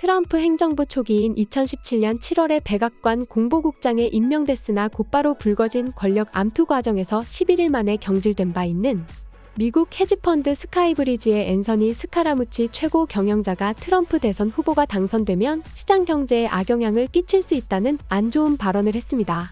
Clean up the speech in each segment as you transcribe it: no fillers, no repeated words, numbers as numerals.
트럼프 행정부 초기인 2017년 7월에 백악관 공보국장에 임명됐으나 곧바로 불거진 권력 암투 과정에서 11일 만에 경질된 바 있는 미국 헤지펀드 스카이브리지의 앤서니 스카라무치 최고 경영자가 트럼프 대선 후보가 당선되면 시장 경제에 악영향을 끼칠 수 있다는 안 좋은 발언을 했습니다.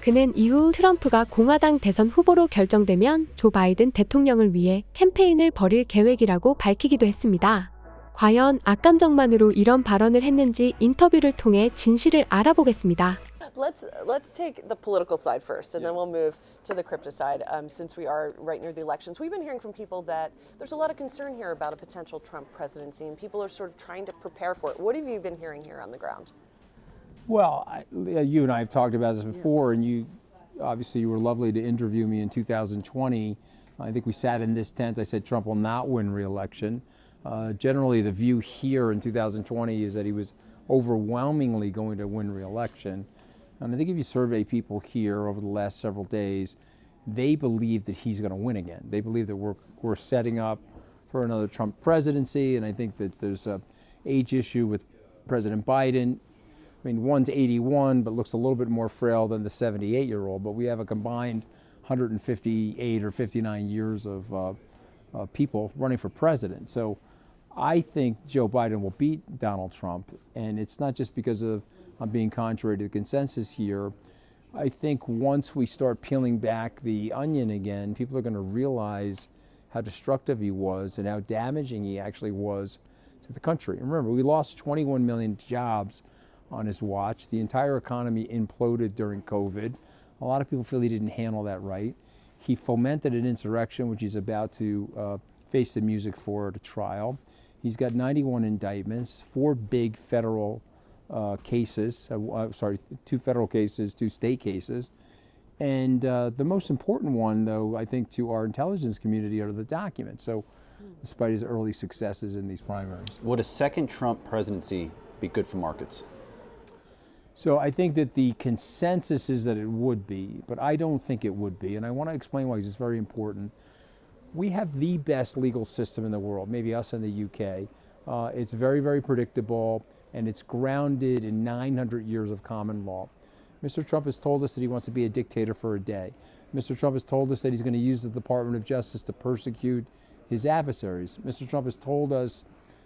그는 이후 트럼프가 공화당 대선 후보로 결정되면 조 바이든 대통령을 위해 캠페인을 벌일 계획이라고 밝히기도 했습니다. 과연 악감정만으로 이런 발언을 했는지 인터뷰를 통해 진실을 알아보겠습니다. Let's take the political side first, and then we'll move to the crypto side. Since we are right near the elections, we've been hearing from people that there's a lot of concern here about a potential Trump presidency, and people are sort of trying to prepare for it. What have you been hearing here on the ground? Well, you and I have talked about this before, and you were lovely to interview me in 2020. I think we sat in this tent. I said Trump will not win re-election. Generally, the view here in 2020 is that he was overwhelmingly going to win re-election. And I think if you survey people here over the last several days, they believe that he's going to win again. They believe that we're setting up for another Trump presidency, and I think that there's an age issue with President Biden. I mean, one's 81, but looks a little bit more frail than the 78-year-old, but we have a combined 158 or 59 years of people running for president. So I think Joe Biden will beat Donald Trump, and it's not just because of I'm being contrary to the consensus here. I think once we start peeling back the onion again, people are going to realize how destructive he was and how damaging he actually was to the country. And remember, we lost 21 million jobs on his watch. The entire economy imploded during COVID. A lot of people feel he didn't handle that right. He fomented an insurrection, which he's about to face the music for at a trial. He's got 91 indictments, 4 big federal cases, 2 federal cases, 2 state cases. And the most important one, though, I think to our intelligence community are the documents. So despite his early successes in these primaries. Would a second Trump presidency be good for markets? So I think that the consensus is that it would be, but I don't think it would be. And I want to explain why, because it's very important. We have the best legal system in the world, maybe us in the UK. It's very, very predictable, and it's grounded in 900 years of common law. Mr. Trump has told us that he wants to be a dictator for a day. Mr. Trump has told us that he's going to use the Department of Justice to persecute his adversaries. Mr. Trump has told us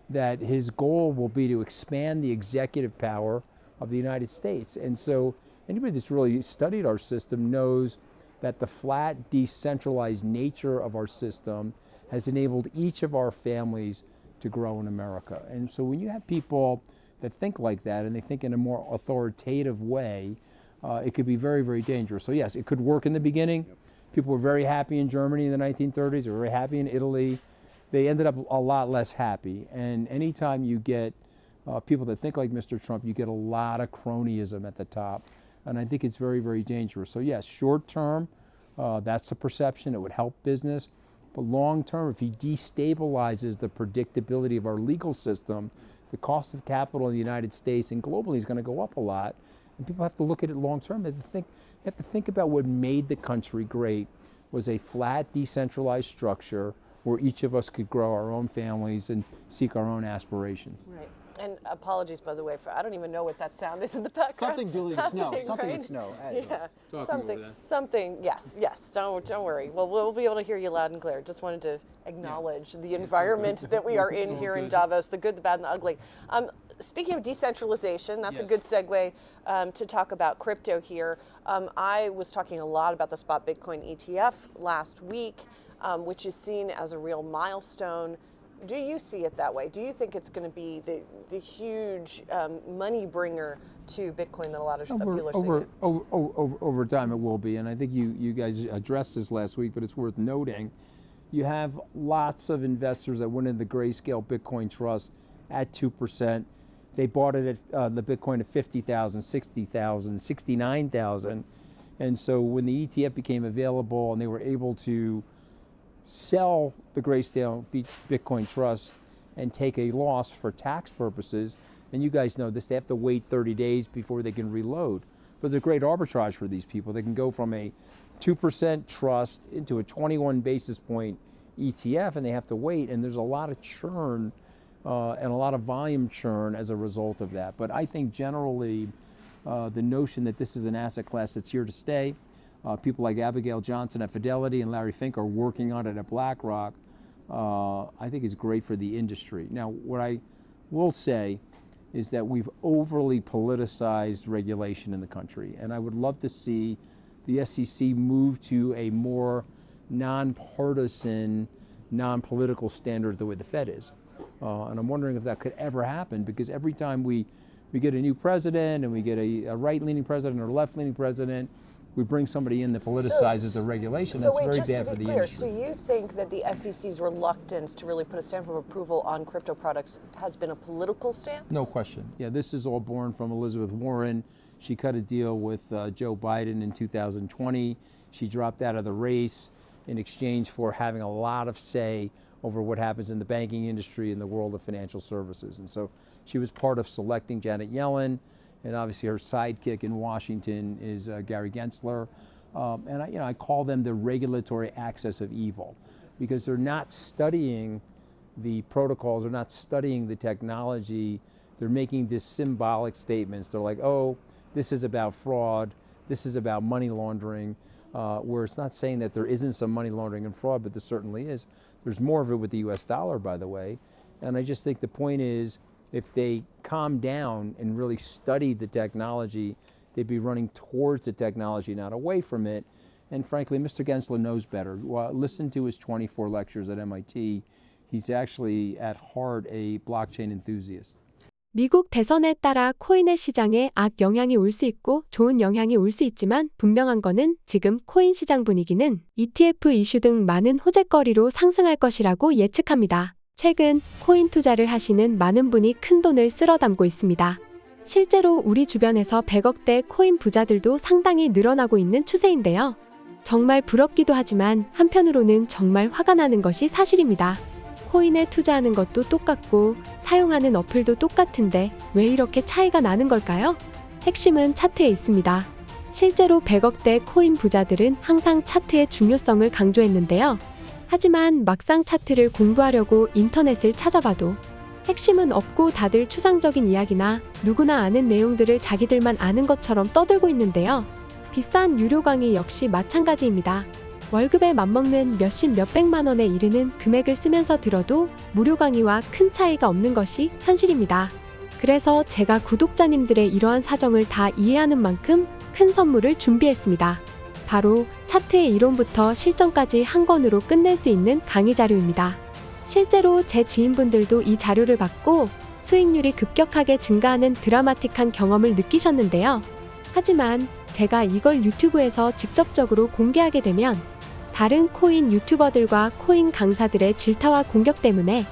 that his goal will be to expand the executive power of the United States. And so anybody that's really studied our system knows that the flat, decentralized nature of our system has enabled each of our families to grow in America. And so when you have people that think like that, and they think in a more authoritative way, it could be very, very dangerous. So yes, it could work in the beginning. People were very happy in Germany in the 1930s, they were very happy in Italy. They ended up a lot less happy. And anytime you get people that think like Mr. Trump, you get a lot of cronyism at the top. And I think it's very, very dangerous. So yes, short term, that's the perception. It would help business. But long term, if he destabilizes the predictability of our legal system, the cost of capital in the United States and globally is going to go up a lot. And people have to look at it long term. They have to think about what made the country great was a flat, decentralized structure where each of us could grow our own families and seek our own aspirations. Right. And apologies, by the way, for I don't even know what that sound is in the background. Something doing snow. Something right? in snow. Yeah. Talking Something. Yes. Don't worry. Well, we'll be able to hear you loud and clear. Just wanted to acknowledge the environment that we are in here in Davos, the good, the bad, and the ugly. Speaking of decentralization, that's a good segue to talk about crypto here. I was talking a lot about the spot Bitcoin ETF last week, which is seen as a real milestone. Do you see it that way? Do you think it's going to be the huge money bringer to Bitcoin that a lot of people are seeing? Over time it will be, and I think you guys addressed this last week, but it's worth noting. You have lots of investors that went into the Grayscale Bitcoin Trust at 2%. They bought it at the Bitcoin at 50,000, 60,000, 69,000. And so when the ETF became available and they were able to sell the Grayscale Bitcoin Trust and take a loss for tax purposes, and you guys know this, they have to wait 30 days before they can reload. But it's a great arbitrage for these people. They can go from a 2% trust into a 21 basis point ETF, and they have to wait, and there's a lot of churn and a lot of volume churn as a result of that. But I think generally the notion that this is an asset class that's here to stay, people like Abigail Johnson at Fidelity and Larry Fink are working on it at BlackRock, I think is great for the industry. Now, what I will say is that we've overly politicized regulation in the country, and I would love to see the SEC move to a more nonpartisan, non-political standard the way the Fed is. And I'm wondering if that could ever happen, because every time we get a new president and we get a right-leaning president or a left-leaning president, we bring somebody in that politicizes the regulation. That's very bad for the industry. So you think that the SEC's reluctance to really put a stamp of approval on crypto products has been a political stance? No question. Yeah, this is all born from Elizabeth Warren. She cut a deal with Joe Biden in 2020. She dropped out of the race in exchange for having a lot of say over what happens in the banking industry and the world of financial services. And so she was part of selecting Janet Yellen, and obviously her sidekick in Washington is Gary Gensler. And I call them the regulatory axis of evil, because they're not studying the protocols, they're not studying the technology, they're making these symbolic statements. They're like, oh, this is about fraud, this is about money laundering, where it's not saying that there isn't some money laundering and fraud, but there certainly is. There's more of it with the US dollar, by the way. And I just think the point is, if they calm down and really study the technology, they'd be running towards the technology, not away from it. And frankly, Mr. Gensler knows better. Listen to his 24 lectures at MIT. He's actually at heart a blockchain enthusiast. 미국 대선에 따라 코인의 시장에 악영향이 올 수 있고 좋은 영향이 올 수 있지만 분명한 거는 지금 코인 시장 분위기는 ETF 이슈 등 많은 호재거리로 상승할 것이라고 예측합니다. 최근 코인 투자를 하시는 많은 분이 큰 돈을 쓸어 담고 있습니다. 실제로 우리 주변에서 100억대 코인 부자들도 상당히 늘어나고 있는 추세인데요. 정말 부럽기도 하지만 한편으로는 정말 화가 나는 것이 사실입니다. 코인에 투자하는 것도 똑같고 사용하는 어플도 똑같은데 왜 이렇게 차이가 나는 걸까요? 핵심은 차트에 있습니다. 실제로 100억대 코인 부자들은 항상 차트의 중요성을 강조했는데요. 하지만 막상 차트를 공부하려고 인터넷을 찾아봐도 핵심은 없고 다들 추상적인 이야기나 누구나 아는 내용들을 자기들만 아는 것처럼 떠들고 있는데요. 비싼 유료 강의 역시 마찬가지입니다. 월급에 맞먹는 몇십 몇백만 원에 이르는 금액을 쓰면서 들어도 무료 강의와 큰 차이가 없는 것이 현실입니다. 그래서 제가 구독자님들의 이러한 사정을 다 이해하는 만큼 큰 선물을 준비했습니다. 바로 차트의 이론부터 실전까지 한 권으로 끝낼 수 있는 강의 자료입니다. 실제로 제 지인분들도 이 자료를 받고 수익률이 급격하게 증가하는 드라마틱한 경험을 느끼셨는데요. 하지만 제가 이걸 유튜브에서 직접적으로 공개하게 되면 다른 코인 유튜버들과 코인 강사들의 질타와 공격 때문에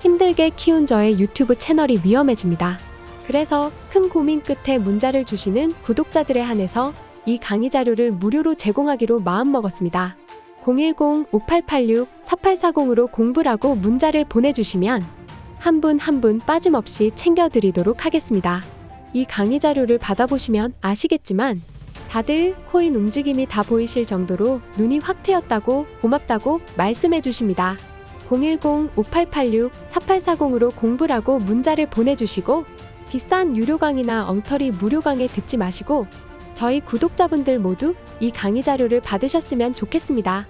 힘들게 키운 저의 유튜브 채널이 위험해집니다. 그래서 큰 고민 끝에 문자를 주시는 구독자들에 한해서 이 강의 자료를 무료로 제공하기로 마음먹었습니다. 010-5886-4840으로 공부라고 문자를 보내주시면 한 분 한 분 빠짐없이 챙겨드리도록 하겠습니다. 이 강의 자료를 받아보시면 아시겠지만 다들 코인 움직임이 다 보이실 정도로 눈이 확 트였다고 고맙다고 말씀해 주십니다. 010-5886-4840으로 공부라고 문자를 보내주시고 비싼 유료 강의나 엉터리 무료 강의 듣지 마시고 저희 구독자분들 모두 이 강의 자료를 받으셨으면 좋겠습니다.